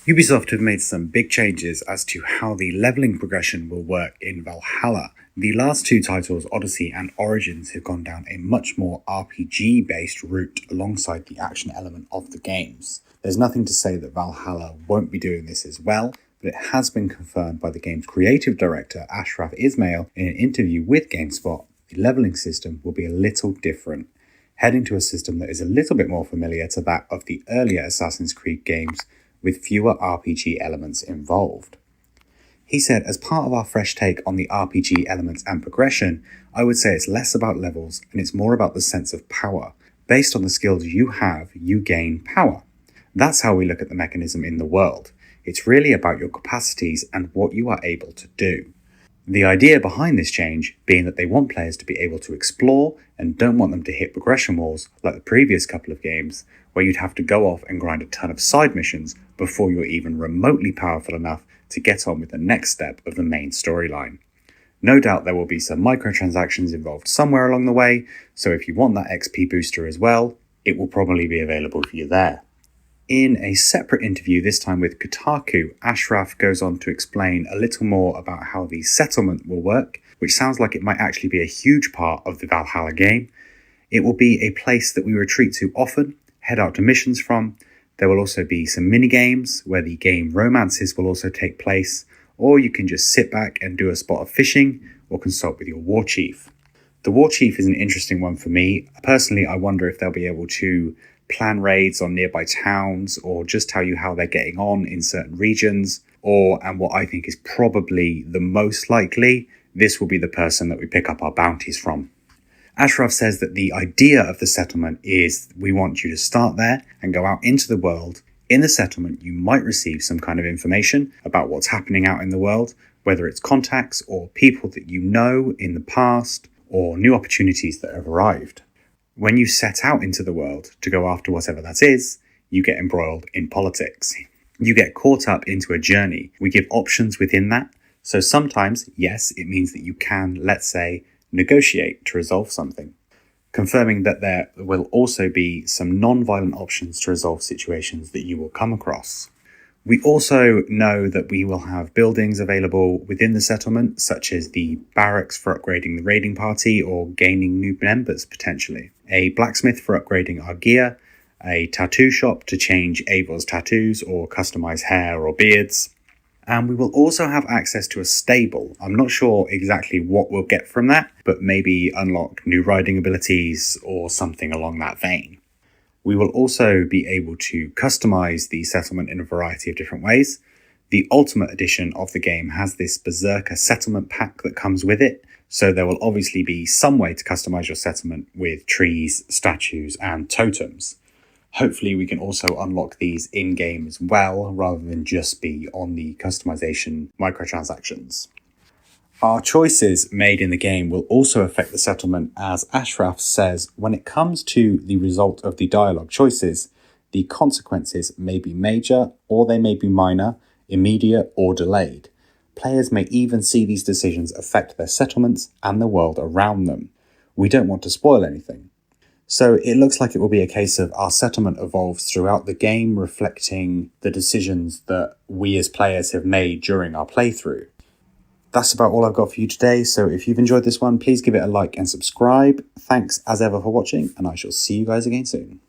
Ubisoft have made some big changes as to how the leveling progression will work in Valhalla. The last two titles, Odyssey and Origins, have gone down a much more RPG-based route alongside the action element of the games. There's nothing to say that Valhalla won't be doing this as well, but it has been confirmed by the game's creative director, Ashraf Ismail, in an interview with GameSpot. The leveling system will be a little different, heading to a system that is a little bit more familiar to that of the earlier Assassin's Creed games, with fewer RPG elements involved. He said, as part of our fresh take on the RPG elements and progression, I would say it's less about levels and it's more about the sense of power. Based on the skills you have, you gain power. That's how we look at the mechanism in the world. It's really about your capacities and what you are able to do. The idea behind this change being that they want players to be able to explore and don't want them to hit progression walls like the previous couple of games, where you'd have to go off and grind a ton of side missions before you're even remotely powerful enough to get on with the next step of the main storyline. No doubt there will be some microtransactions involved somewhere along the way, so if you want that XP booster as well, it will probably be available for you there. In a separate interview, this time with Kotaku, Ashraf goes on to explain a little more about how the settlement will work, which sounds like it might actually be a huge part of the Valhalla game. It will be a place that we retreat to often, head out to missions from. There will also be some mini-games where the game romances will also take place, or you can just sit back and do a spot of fishing or consult with your war chief. The war chief is an interesting one for me. Personally, I wonder if they'll be able to plan raids on nearby towns or just tell you how they're getting on in certain regions, and what I think is probably the most likely, this will be the person that we pick up our bounties from. Ashraf says that the idea of the settlement is we want you to start there and go out into the world. In the settlement, you might receive some kind of information about what's happening out in the world, whether it's contacts or people that you know in the past or new opportunities that have arrived. When you set out into the world to go after whatever that is, you get embroiled in politics. You get caught up into a journey. We give options within that. So sometimes, yes, it means that you can, let's say, negotiate to resolve something, confirming that there will also be some non-violent options to resolve situations that you will come across. We also know that we will have buildings available within the settlement, such as the barracks for upgrading the raiding party or gaining new members potentially, a blacksmith for upgrading our gear, a tattoo shop to change Eivor's tattoos or customize hair or beards, and we will also have access to a stable. I'm not sure exactly what we'll get from that, but maybe unlock new riding abilities or something along that vein. We will also be able to customize the settlement in a variety of different ways. The Ultimate Edition of the game has this Berserker settlement pack that comes with it, so there will obviously be some way to customize your settlement with trees, statues, and totems. Hopefully we can also unlock these in-game as well, rather than just be on the customization microtransactions. Our choices made in the game will also affect the settlement, as Ashraf says, when it comes to the result of the dialogue choices, the consequences may be major or they may be minor, immediate or delayed. Players may even see these decisions affect their settlements and the world around them. We don't want to spoil anything. So it looks like it will be a case of our settlement evolves throughout the game, reflecting the decisions that we as players have made during our playthrough. That's about all I've got for you today, so if you've enjoyed this one, please give it a like and subscribe. Thanks as ever for watching, and I shall see you guys again soon.